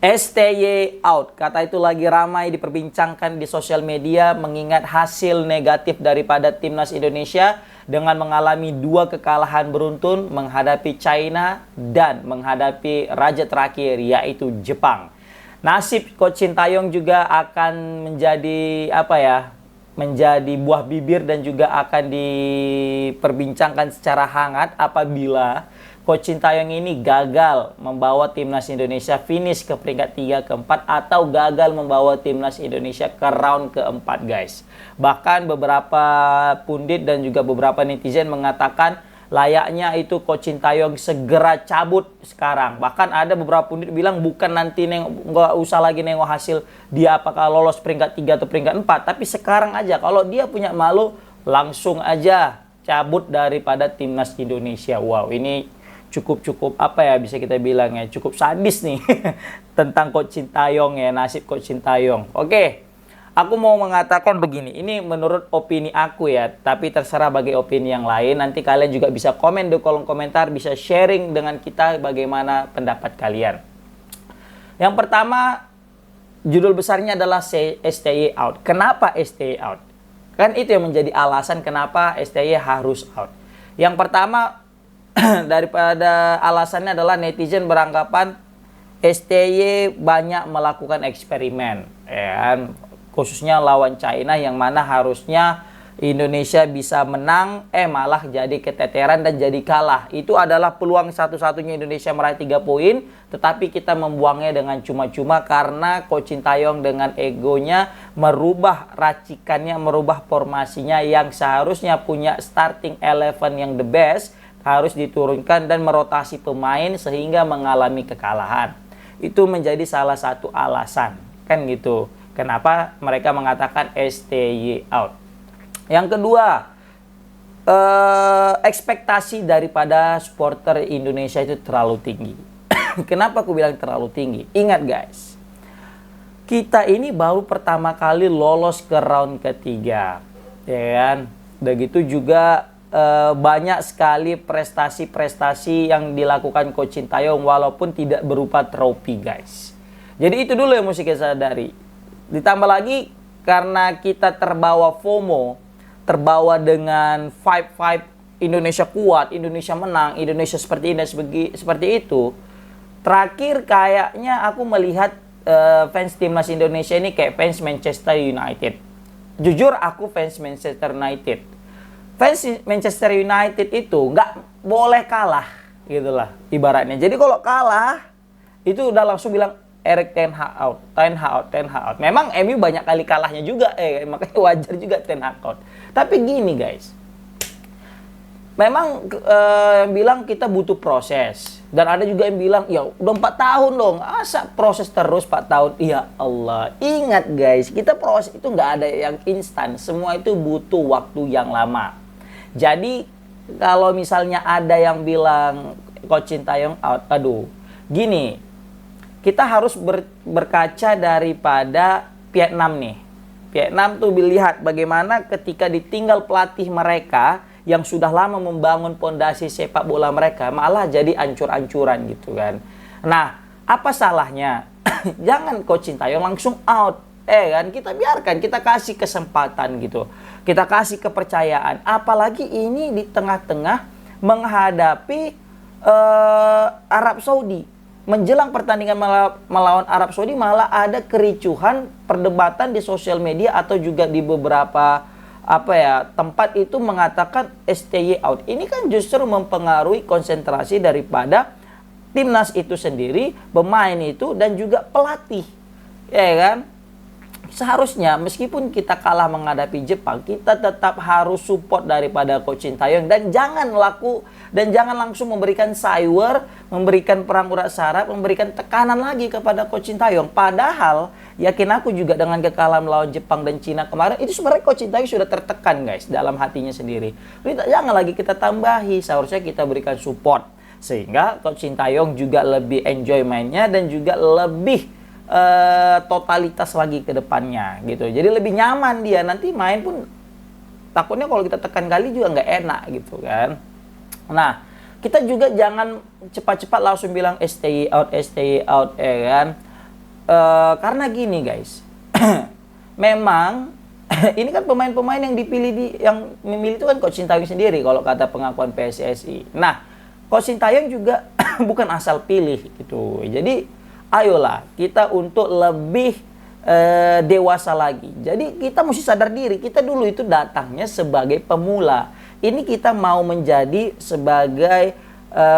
STY out, kata itu lagi ramai diperbincangkan di sosial media mengingat hasil negatif daripada timnas Indonesia dengan mengalami 2 kekalahan beruntun menghadapi China dan menghadapi raja terakhir yaitu Jepang. Nasib Coach Sintayong juga akan menjadi menjadi buah bibir dan juga akan diperbincangkan secara hangat apabila Coach Sintayong ini gagal membawa timnas Indonesia finish ke peringkat 3 ke 4 atau gagal membawa timnas Indonesia ke round keempat, guys. Bahkan beberapa pundit dan juga beberapa netizen mengatakan layaknya itu Coach Sintayong segera cabut sekarang. Bahkan ada beberapa pundit bilang bukan nanti nggak usah lagi nengok hasil dia apakah lolos peringkat 3 atau peringkat 4, tapi sekarang aja kalau dia punya malu langsung aja cabut daripada timnas Indonesia. Wow, ini cukup bisa kita bilang ya, cukup sadis nih tentang Coach Sintayong ya, nasib Coach Sintayong. Oke, aku mau mengatakan begini, ini menurut opini aku ya, tapi terserah bagi opini yang lain. Nanti kalian juga bisa komen di kolom komentar, bisa sharing dengan kita bagaimana pendapat kalian. Yang pertama, judul besarnya adalah STY out. Kenapa STY out? Kan itu yang menjadi alasan kenapa STY harus out. Yang pertama, daripada alasannya adalah netizen beranggapan STY banyak melakukan eksperimen ya, khususnya lawan China yang mana harusnya Indonesia bisa menang malah jadi keteteran dan jadi kalah. Itu adalah peluang satu-satunya Indonesia meraih 3 poin, tetapi kita membuangnya dengan cuma-cuma karena Coach Sintayong dengan egonya merubah racikannya, merubah formasinya yang seharusnya punya starting 11 yang the best harus diturunkan dan merotasi pemain sehingga mengalami kekalahan. Itu menjadi salah satu alasan, kan gitu. Kenapa mereka mengatakan STY out. Yang kedua, ekspektasi daripada supporter Indonesia itu terlalu tinggi. Kenapa aku bilang terlalu tinggi? Ingat guys, kita ini baru pertama kali lolos ke round ketiga, ya kan? Begitu juga banyak sekali prestasi-prestasi yang dilakukan Coach Sintayong walaupun tidak berupa trofi, guys. Jadi itu dulu yang mesti kita sadari. Ditambah lagi karena kita terbawa FOMO, terbawa dengan vibe Indonesia kuat, Indonesia menang, Indonesia seperti ini, seperti itu. Terakhir kayaknya aku melihat fans timnas Indonesia ini kayak fans Manchester United. Jujur aku fans Manchester United. Fans Manchester United itu nggak boleh kalah, gitulah ibaratnya. Jadi kalau kalah itu udah langsung bilang Erik Ten Hag out, Ten Hag out. Memang MU banyak kali kalahnya juga, makanya wajar juga Ten Hag out. Tapi gini guys, memang yang bilang kita butuh proses. Dan ada juga yang bilang, ya udah 4 tahun dong, asa proses terus 4 tahun. Ya Allah, ingat guys, kita proses itu nggak ada yang instan. Semua itu butuh waktu yang lama. Jadi kalau misalnya ada yang bilang Coach Sintayong out, aduh, gini, kita harus berkaca daripada Vietnam nih. Vietnam tuh dilihat bagaimana ketika ditinggal pelatih mereka yang sudah lama membangun pondasi sepak bola mereka malah jadi ancur-ancuran gitu kan. Nah, apa salahnya? Jangan Coach Sintayong langsung out. Kan kita biarkan, kita kasih kesempatan gitu. Kita kasih kepercayaan. Apalagi ini di tengah-tengah menghadapi Arab Saudi. Menjelang pertandingan melawan Arab Saudi malah ada kericuhan, perdebatan di sosial media atau juga di beberapa tempat itu mengatakan STY out. Ini kan justru mempengaruhi konsentrasi daripada timnas itu sendiri, pemain itu dan juga pelatih. Ya kan? Seharusnya meskipun kita kalah menghadapi Jepang, kita tetap harus support daripada Coach Sintayong dan jangan langsung memberikan sayur, memberikan perang urat saraf, memberikan tekanan lagi kepada Coach Sintayong. Padahal yakin aku juga dengan kekalahan melawan Jepang dan Cina kemarin itu sebenarnya Coach Sintayong sudah tertekan guys dalam hatinya sendiri. Jangan lagi kita tambahi, seharusnya kita berikan support sehingga Coach Sintayong juga lebih enjoy mainnya dan juga lebih totalitas lagi ke depannya gitu. Jadi lebih nyaman dia nanti main pun takutnya kalau kita tekan kali juga nggak enak gitu kan. Nah, kita juga jangan cepat-cepat langsung bilang STY out ya kan. Karena gini guys, memang ini kan pemain-pemain yang dipilih yang memilih itu kan Coach Sintayong sendiri kalau kata pengakuan PSSI. Nah, Coach Sintayong juga bukan asal pilih gitu. Jadi, ayolah kita untuk lebih dewasa lagi. Jadi kita mesti sadar diri, kita dulu itu datangnya sebagai pemula. Ini kita mau menjadi sebagai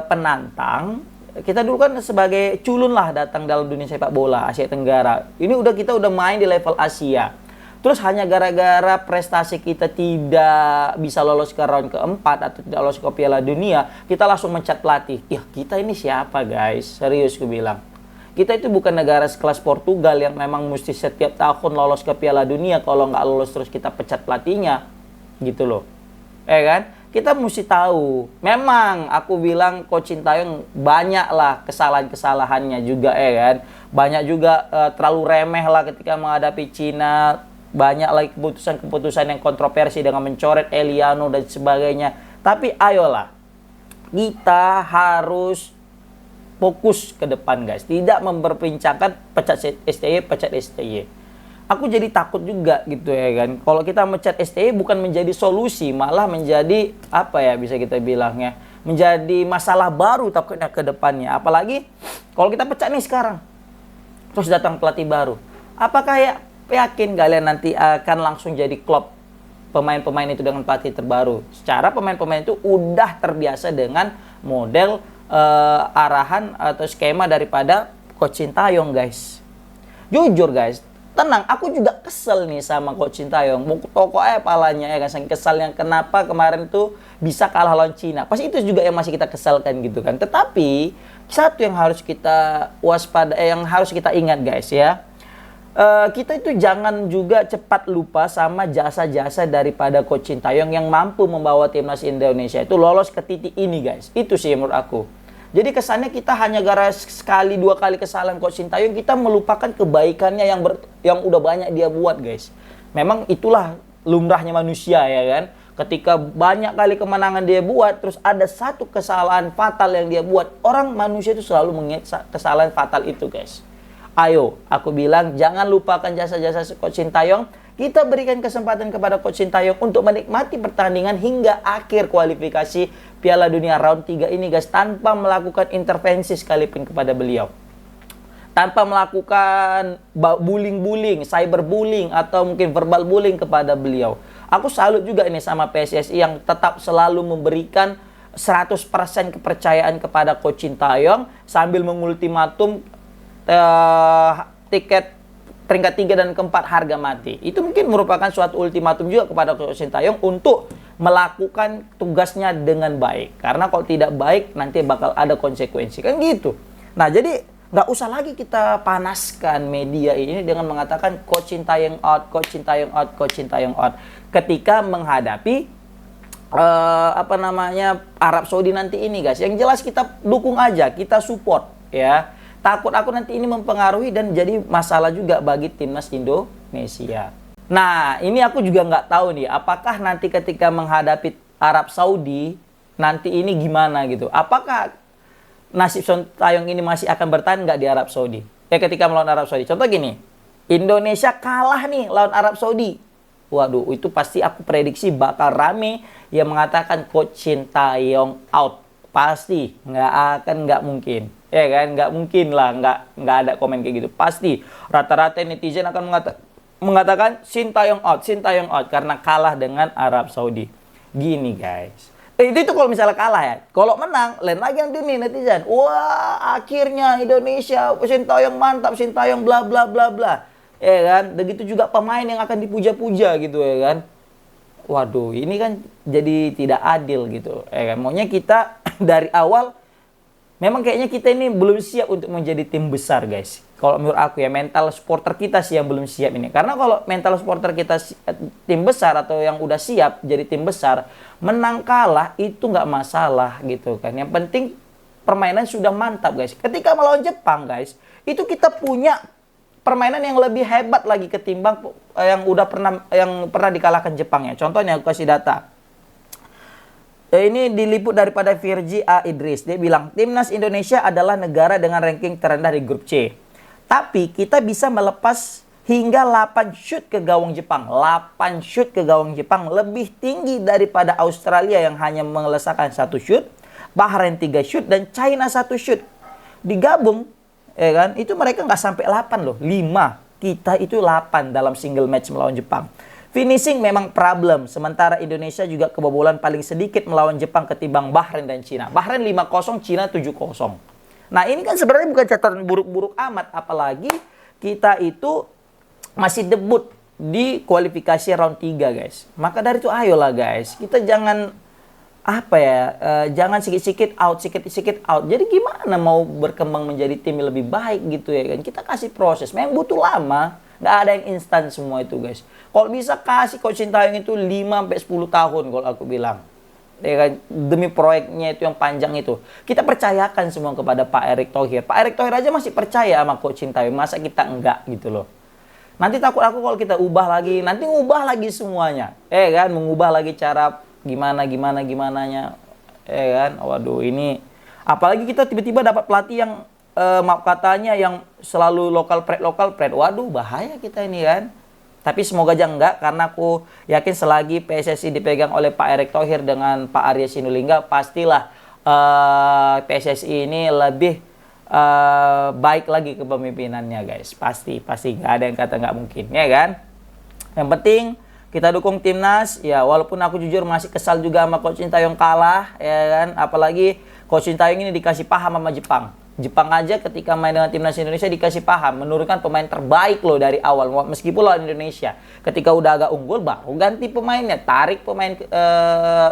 penantang. Kita dulu kan sebagai culun lah datang dalam dunia sepak bola Asia Tenggara. Ini kita udah main di level Asia. Terus hanya gara-gara prestasi kita tidak bisa lolos ke round keempat atau tidak lolos ke Piala Dunia, kita langsung mencat pelatih. Ya kita ini siapa guys? Serius gue bilang. Kita itu bukan negara sekelas Portugal yang memang mesti setiap tahun lolos ke Piala Dunia. Kalau nggak lolos terus kita pecat pelatihnya. Gitu loh. Kan? Kita mesti tahu. Memang aku bilang Coach Sintayong banyaklah kesalahan-kesalahannya juga kan. Banyak juga terlalu remeh lah ketika menghadapi Cina. Banyak lagi keputusan-keputusan yang kontroversi dengan mencoret Eliano dan sebagainya. Tapi ayolah, kita harus fokus ke depan guys. Tidak memperbincangkan pecat STY, pecat STY. Aku jadi takut juga gitu ya kan. Kalau kita mecat STY bukan menjadi solusi, malah menjadi apa ya bisa kita bilangnya, menjadi masalah baru takutnya ke depannya. Apalagi kalau kita pecat nih sekarang, terus datang pelatih baru. Apakah yakin kalian nanti akan langsung jadi klub pemain-pemain itu dengan pelatih terbaru? Secara pemain-pemain itu udah terbiasa dengan model arahan atau skema daripada Coach Sintayong guys. Jujur guys, tenang, aku juga kesel nih sama Coach Sintayong. Mau toko palanya ya kan, saking kesal yang kenapa kemarin tuh bisa kalah lawan Cina. Pasti itu juga yang masih kita kesalkan gitu kan. Tetapi satu yang harus kita waspada, yang harus kita ingat guys ya. Kita itu jangan juga cepat lupa sama jasa-jasa daripada Coach Sintayong yang mampu membawa timnas Indonesia itu lolos ke titik ini guys. Itu sih menurut aku. Jadi kesannya kita hanya gara sekali dua kali kesalahan Coach Sintayong, kita melupakan kebaikannya yang udah banyak dia buat guys. Memang itulah lumrahnya manusia ya kan. Ketika banyak kali kemenangan dia buat, terus ada satu kesalahan fatal yang dia buat, orang manusia itu selalu mengingat kesalahan fatal itu guys. Ayo, aku bilang jangan lupakan jasa-jasa Coach Sintayong. Kita berikan kesempatan kepada Coach Sintayong untuk menikmati pertandingan hingga akhir kualifikasi Piala Dunia round 3 ini guys, tanpa melakukan intervensi sekalipun kepada beliau. Tanpa melakukan bullying, cyberbullying atau mungkin verbal bullying kepada beliau. Aku salut juga ini sama PSSI yang tetap selalu memberikan 100% kepercayaan kepada Coach Sintayong sambil mengultimatum tiket peringkat 3 dan keempat harga mati. Itu mungkin merupakan suatu ultimatum juga kepada Coach Sintayong untuk melakukan tugasnya dengan baik. Karena kalau tidak baik nanti bakal ada konsekuensi kan gitu. Nah jadi nggak usah lagi kita panaskan media ini dengan mengatakan Coach Sintayong out, Coach Sintayong out, Coach Sintayong out. Ketika menghadapi Arab Saudi nanti ini guys. Yang jelas kita dukung aja, kita support ya. Takut aku nanti ini mempengaruhi dan jadi masalah juga bagi timnas Indonesia. Nah, ini aku juga nggak tahu nih, apakah nanti ketika menghadapi Arab Saudi, nanti ini gimana gitu. Apakah nasib Sintayong ini masih akan bertahan nggak di Arab Saudi? Ketika melawan Arab Saudi. Contoh gini, Indonesia kalah nih lawan Arab Saudi. Waduh, itu pasti aku prediksi bakal rame yang mengatakan Coach Sintayong out. Pasti, nggak mungkin. Ya kan, nggak mungkin lah, nggak ada komen kayak gitu. Pasti, rata-rata netizen akan mengatakan Sintayong out karena kalah dengan Arab Saudi. Gini guys, itu kalau misalnya kalah ya. Kalau menang, lain lagi yang nih netizen. Wah, akhirnya Indonesia, Sintayong mantap, Sintayong bla bla bla bla. Ya kan, begitu juga pemain yang akan dipuja-puja gitu ya kan. Waduh, ini kan jadi tidak adil gitu. Ya kan, maunya kita dari awal memang kayaknya kita ini belum siap untuk menjadi tim besar guys. Kalau menurut aku ya, mental supporter kita sih yang belum siap ini. Karena kalau mental supporter kita tim besar atau yang udah siap jadi tim besar, menang kalah itu nggak masalah gitu kan. Yang penting permainan sudah mantap guys. Ketika melawan Jepang guys, itu kita punya permainan yang lebih hebat lagi ketimbang yang pernah dikalahkan Jepang ya. Contohnya aku kasih data. Ini diliput daripada Virji A. Idris. Dia bilang, timnas Indonesia adalah negara dengan ranking terendah di grup C. Tapi kita bisa melepas hingga 8 shoot ke gawang Jepang. 8 shoot ke gawang Jepang lebih tinggi daripada Australia yang hanya mengelesakkan 1 shoot, Bahrain 3 shoot, dan China 1 shoot. Digabung, ya kan, itu mereka nggak sampai 8 loh, 5. Kita itu 8 dalam single match melawan Jepang. Finishing memang problem, sementara Indonesia juga kebobolan paling sedikit melawan Jepang ketimbang Bahrain dan Cina. Bahrain 5-0, Cina 7-0. Nah, ini kan sebenarnya bukan catatan buruk-buruk amat, apalagi kita itu masih debut di kualifikasi round 3, guys. Maka dari itu ayolah guys, kita jangan jangan sikit-sikit out, sikit-sikit out. Jadi gimana mau berkembang menjadi tim yang lebih baik gitu ya kan? Kita kasih proses, memang butuh lama. Nggak ada yang instan semua itu guys. Kalau bisa kasih Coach Sintayong itu 5-10 tahun kalau aku bilang. Ya kan? Demi proyeknya itu yang panjang itu. Kita percayakan semua kepada Pak Erick Thohir. Pak Erick Thohir aja masih percaya sama Coach Sintayong. Masa kita enggak gitu loh. Nanti takut aku kalau kita ubah lagi, nanti ngubah lagi semuanya. Kan? Mengubah lagi cara gimananya. Kan? Waduh, ini apalagi kita tiba-tiba dapat pelatih yang maaf katanya yang selalu lokal pride. Waduh, bahaya kita ini kan. Tapi semoga aja enggak, karena aku yakin selagi PSSI dipegang oleh Pak Erick Thohir dengan Pak Arya Sinulinga, pastilah PSSI ini lebih baik lagi kepemimpinannya guys. Pasti nggak ada yang kata nggak mungkin, ya kan. Yang penting kita dukung timnas. Ya, walaupun aku jujur masih kesal juga sama Coach Sintayong kalah, ya kan. Apalagi Coach Sintayong ini dikasih paham sama Jepang. Jepang aja ketika main dengan timnas Indonesia dikasih paham, menurunkan pemain terbaik loh dari awal, meskipun lawan Indonesia. Ketika udah agak unggul, baru ganti pemainnya, tarik pemain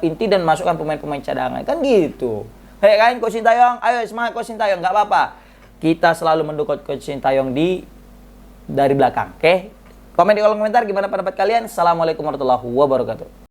inti dan masukkan pemain-pemain cadangan, kan gitu. Hei kan Coach Sintayong, ayo semangat Coach Sintayong, nggak apa-apa. Kita selalu mendukung Coach Sintayong dari belakang, oke? Komen di kolom komentar gimana pendapat kalian. Assalamualaikum warahmatullahi wabarakatuh.